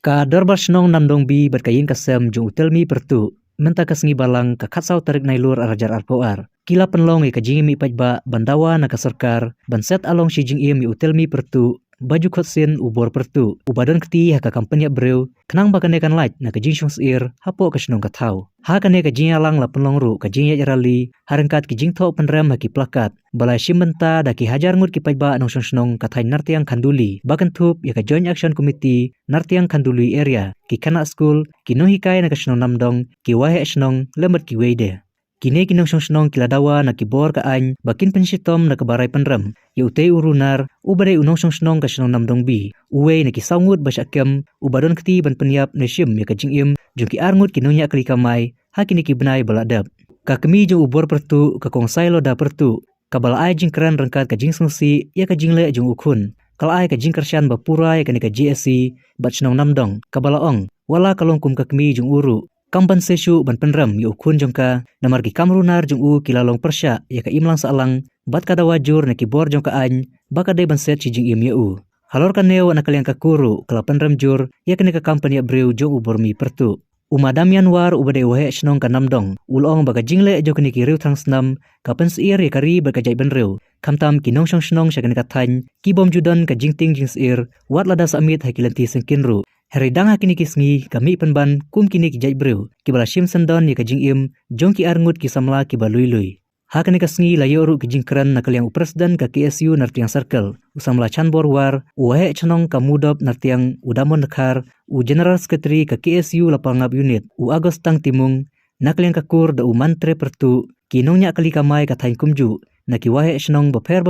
Ka darbar senong namdong bi berkayin kasem jung utelmi pertu. Menta kasngi balang ka khatsau tarik nailur arajar arpoar. Kila penlong ka jingi mi pajba bandawa na kasarkar banset along si jing mi utelmi pertu. Baju khotsin ubor pertu. Ubadan keti haka kampanya breu. Kenang bakane kan laj na kajing syong sir hapo kasenong kathau. Hakane kajing alang la penlong ru kajing ya rali. Harengkat kajing thau penrem haki plakat. Balai simenta daki hajar ngut ki pajba nong syong kathai nartiang khanduli. Bakan thup ya ka Joint Action Committee nartiang khanduli area. Ki kana school ki no hikai na kasenong namdong ki wahe senong lemet ki weide. Kini kinong syong kiladawa na kibor ka any bakin pensitom na kabaray penrem. Ya utay urunar ubare unong syong ka senong namdong bi. Uwe na kisawngut basyakem ubadon keti ban penyap na syim ya kajing jung ki arngut kinunya kalikamay hakini ki benay baladab. Ka kemi jung ubor pertu ka kongsay loda pertu. Kabal ay jing keren rengkat kajing sungsi ya kajing le jung ukun. Kal ay kajing kersyan bapura ya kanika GSC bat senong namdong kabalaong wala kalongkum ka kemi jung uru. Kamban sesu ban penrem yu ukun jongka namar ki kamrunar jung u kilalong persya ya ka imlang saalang bat kada wajur na kibor jongka any baka day ban set si jing ya u. Halor kan neo na kaliang kakuru kala penrem jur ya kanika company breu jong ubormi pertu. Umadamian war ubade wahe senong ka namdong ulong baka jingle jo kaniki riu trangsnam kapen sir ya kari berkajai benreu. Kamtam kinong syong senong sya kanika thany kibom judan ka jingting jing sir wat lada samit hakilanti sengkinru. Heridang hakini kisngi kami penban kum kini ki jai breu kibala shim sendon ya kajing jong ki arngut ki samla ki balui. Hakani kasngi layo ru ki jingkran nakal yang presiden ka KSU nartiang circle usamla chanbor war uwahe chanong ka mudop nartiang udamon nakar u general secretary ka KSU lapangap unit u Agostang Timung nakal yang kakur da u mantre pertu kinongnya kali kamay ka thain kumju na ki wahe chanong baper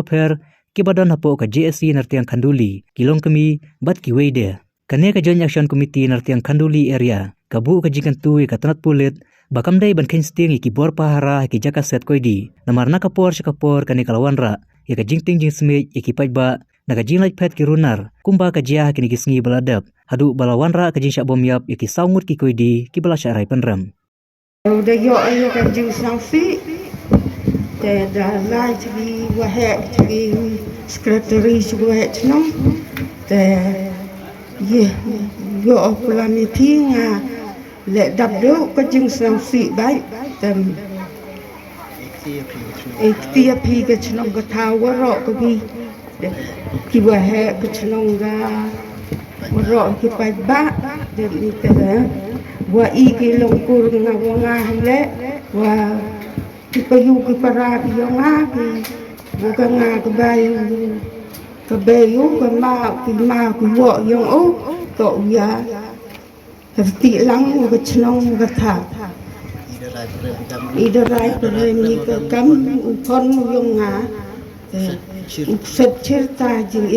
ki badan hapo ka JSC nartiang khanduli kilong kami bat ki weide. Kane ka Joint Action Committee nartiang khanduli area kabu ka jikantu ka tanat pulit bakam day ban kinsting ikibor pahara ki jaka set koidi namar nakapor syakapor kane kalawanra ya ka jingting jing smej ikipajba na ka jinglaj pet ki runar kumba ka jia kini kisngi baladap hadu balawanra ka jing syabom yap iki sawngut ki koidi ki bala syarai penram. Udah yo ayo ka jing sangsi te da lai ti wahe ti secretary wahe tno te ye yo opulani tinga le dabdo ka jing sangsi bai tem ektia pi ka chnong ka thawa ka bi ki wahe ka chnong ga ro ki pai ba de ni te wa i ki longkur nga wa le wa ki payu ki para yo nga ki buka nga ka bayu ka bayu ka ma ki wo yo o to ya Terti lang ka chnong ka tha idarai premi ka kam upon yung nga set cerita jing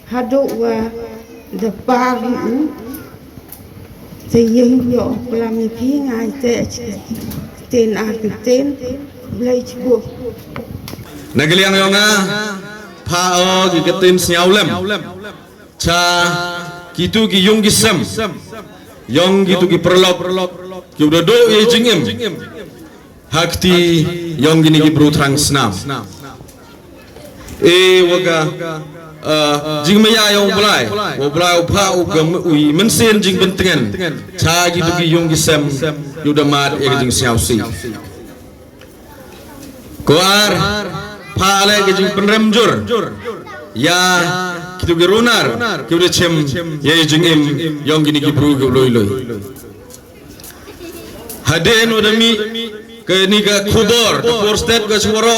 hado wa the pari te yo plami pi ngai te ten arten blai chbo nagaliang yo nga phao ki katin syaulem cha kitu ki yung gisem yang gitu ki perlop ki udah do ye jingim hakti yang gini ki bru trang snam waga jing maya yang bulai upha ui mensen jing bentengen cha gitu ki yung gisem udah mat ye jing siausi kuar pha ale ki jing penrem jur ya kitu gerunar kitu cem ye jingim yang gini ki bru loi haden odami ke ni ka khubor for state ka suwaro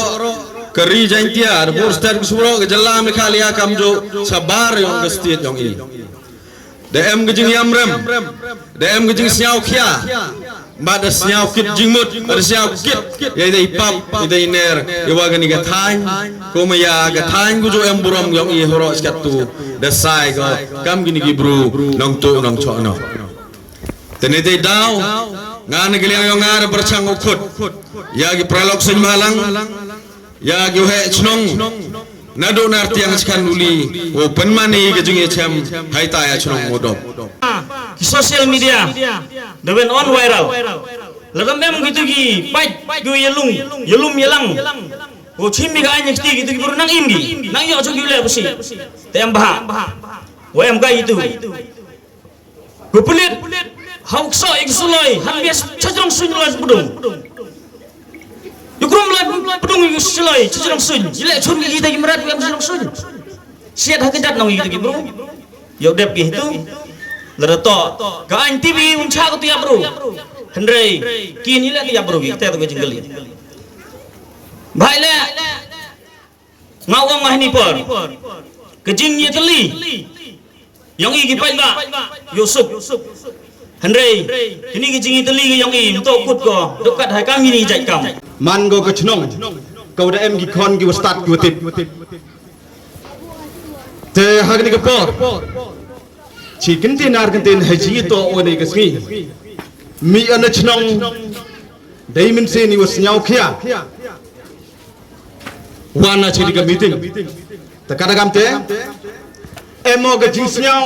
kari jantia for state ka suwaro ke jalam le khalia kamjo sabar yang ke state yang ini dem ke jing yamrem dem ke jing siau khia bada siau kit jingmut ada siau kit ye dei pap ye dei ner ye wa gani ka thain ko maya ka thain ku jo em buram yang i horo skatu desai ko kam gini ki bru nong to nong cho no tene dei daw ngan giliang yang ngar bercang ukut ya gi pralok sin malang ya gi he chnong nado nartiang skanduli o penmani ke jinge cham haita ya chnong modop di social media the went on viral lagam mem gitu gi pai gu yelum yelang o chimbi ga anyek ti gitu gi nang imbi nang yo chu gi le besi tem bah wo em ga itu Gu pelit hauk so ik suloi han bias chajong sun lai pedung yukrum lai pedung ik suloi chajong sun ile chun gi ta gimrat yang chajong sun siat ha kejat nong gitu bro yo dep gitu lada to ka an tv uncha ko tiap bro hendrei kini la tiap bro kita to jengkel bhai le ngawang mahni por kejing ye teli yang i gipai ba Yusuf Hendrei kini kejing teli yang i untuk kut ko dekat hai kami ni jai kam man go ke chnong kau da em gi khon gi start gi tip te hag ni ke por chi kin tin ar kin tin hai ji to o ni ke smi mi an chnong dai min se ni was nyau khia wana chi di ke meeting ta kada kam te emo ke jing nyau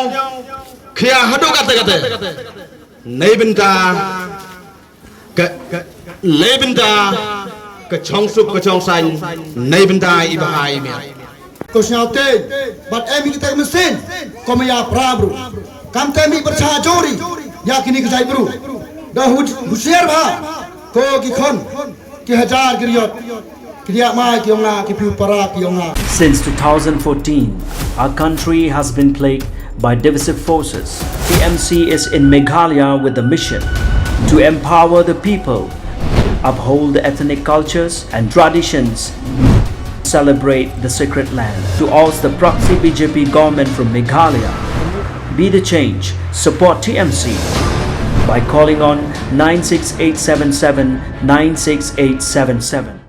khia hado kata kata nei benta ke le benta ke chong sup ke chong san nei benta I bahai mi Kosnyaute, but emi kita mesin, kau ya prabru, kam temi bercajori, ya kini kesai bru, dah husiar bah, kau kikon, kihajar kiriot, kiriak mai kiongna, kipiu para kiongna. Since 2014, our country has been plagued by divisive forces. TMC is in Meghalaya with the mission to empower the people, uphold the ethnic cultures and traditions, celebrate the sacred land. To oust the proxy BJP government from Meghalaya, be the change, support TMC by calling on 96877 96877.